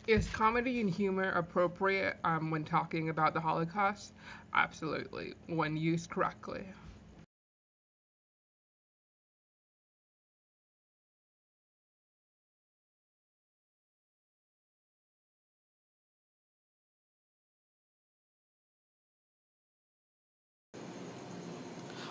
Is comedy and humor appropriate when talking about the Holocaust? Absolutely, when used correctly.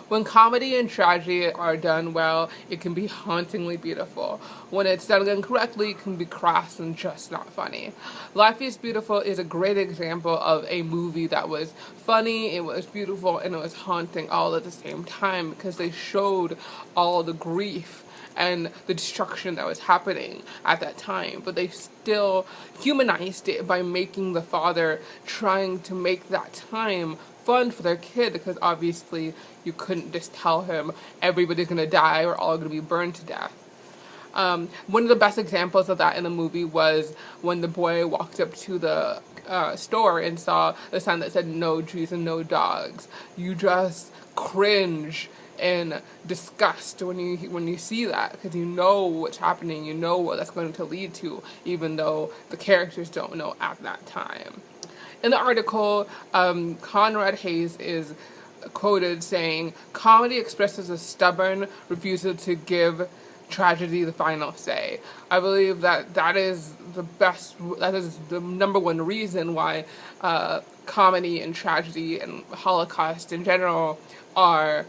When comedy and tragedy are done well, it can be hauntingly beautiful. When it's done incorrectly, it can be crass and just not funny. Life is Beautiful is a great example of a movie that was funny, it was beautiful, and it was haunting all at the same time because they showed all the grief and the destruction that was happening at that time, but they still humanized it by making the father trying to make that time fun for their kid, because obviously you couldn't just tell him everybody's gonna die or all gonna be burned to death. One of the best examples of that in the movie was when the boy walked up to the store and saw the sign that said "No Jews and no dogs." You just cringe in disgust when you see that, because you know what's happening, you know what that's going to lead to, even though the characters don't know at that time. In the article, Conrad Hayes is quoted saying, "Comedy expresses a stubborn refusal to give tragedy the final say." I believe that that is the number one reason why comedy and tragedy and Holocaust in general are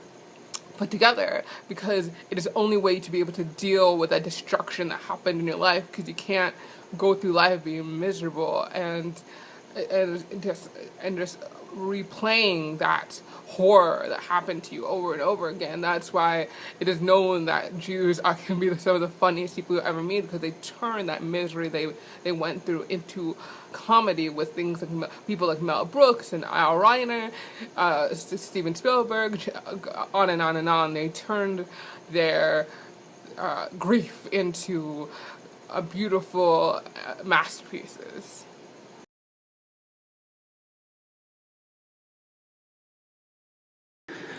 put together, because it is the only way to be able to deal with that destruction that happened in your life, because you can't go through life being miserable and just replaying that horror that happened to you over and over again. That's why it is known that Jews can be some of the funniest people you ever meet, because they turn that misery they went through into comedy with things like people like Mel Brooks and Al Reiner, Steven Spielberg, on and on and on. They turned their grief into beautiful masterpieces.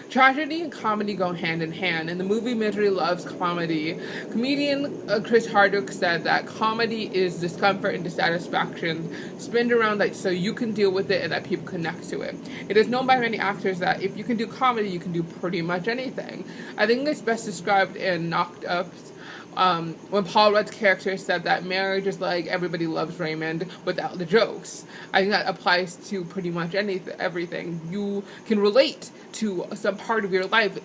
Tragedy and comedy go hand in hand. In the movie Misery Loves Comedy, comedian Chris Hardwick said that comedy is discomfort and dissatisfaction spinned around that so you can deal with it and that people connect to it. It is known by many actors that if you can do comedy, you can do pretty much anything. I think it's best described in Knocked Up's when Paul Rudd's character said that marriage is like Everybody Loves Raymond without the jokes. I think that applies to pretty much everything. You can relate to some part of your life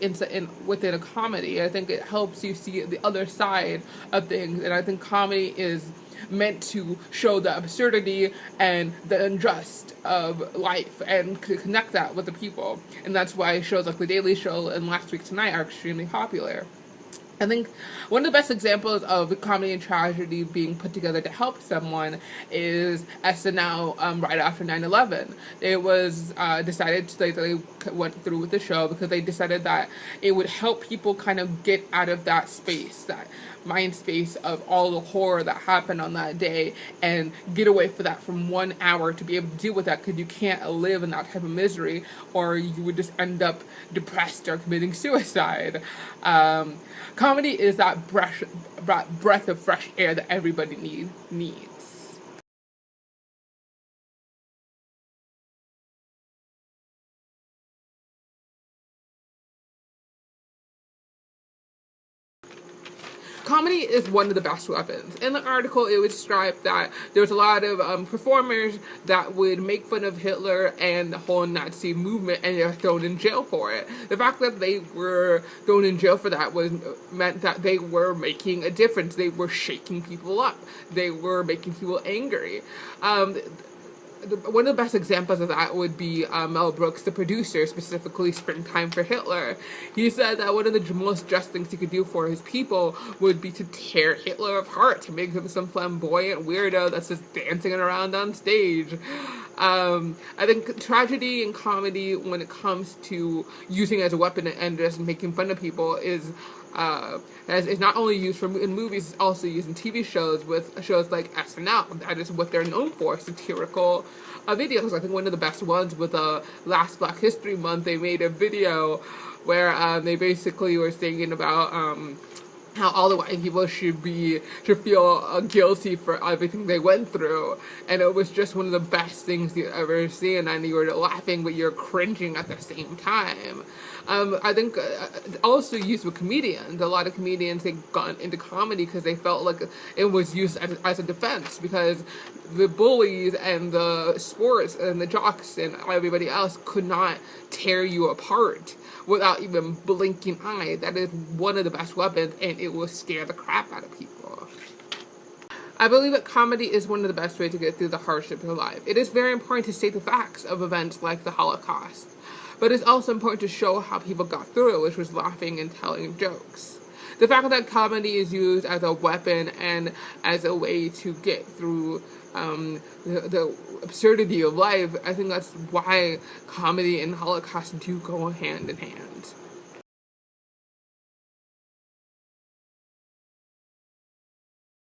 within a comedy. I think it helps you see the other side of things, and I think comedy is meant to show the absurdity and the unjust of life and to connect that with the people. And that's why shows like The Daily Show and Last Week Tonight are extremely popular. I think one of the best examples of comedy and tragedy being put together to help someone is SNL right after 9/11. It was decided they went through with the show because they decided that it would help people kind of get out of that space, that mind space of all the horror that happened on that day, and get away for that from 1 hour to be able to deal with that, because you can't live in that type of misery or you would just end up depressed or committing suicide. Comedy is that breath of fresh air that everybody needs. Comedy is one of the best weapons. In the article, it was described that there was a lot of performers that would make fun of Hitler and the whole Nazi movement, and they were thrown in jail for it. The fact that they were thrown in jail for that meant that they were making a difference. They were shaking people up. They were making people angry. One of the best examples of that would be Mel Brooks, the producer, specifically Springtime for Hitler. He said that one of the most just things he could do for his people would be to tear Hitler apart, to make him some flamboyant weirdo that's just dancing around on stage. I think tragedy and comedy, when it comes to using it as a weapon and just making fun of people, is not only used in movies, it's also used in TV shows with shows like SNL. That is what they're known for, satirical videos. I think one of the best ones with last Black History Month, they made a video where they basically were singing about how all the white people should feel guilty for everything they went through, and it was just one of the best things you ever see, and you were laughing but you're cringing at the same time. I think also used with comedians. A lot of comedians, they got into comedy because they felt like it was used as a defense, because the bullies and the sports and the jocks and everybody else could not tear you apart without even blinking eye. That is one of the best weapons, and it will scare the crap out of people. I believe that comedy is one of the best ways to get through the hardship of life. It is very important to state the facts of events like the Holocaust, but it's also important to show how people got through it, which was laughing and telling jokes. The fact that comedy is used as a weapon and as a way to get through the absurdity of life, I think that's why comedy and Holocaust do go hand in hand.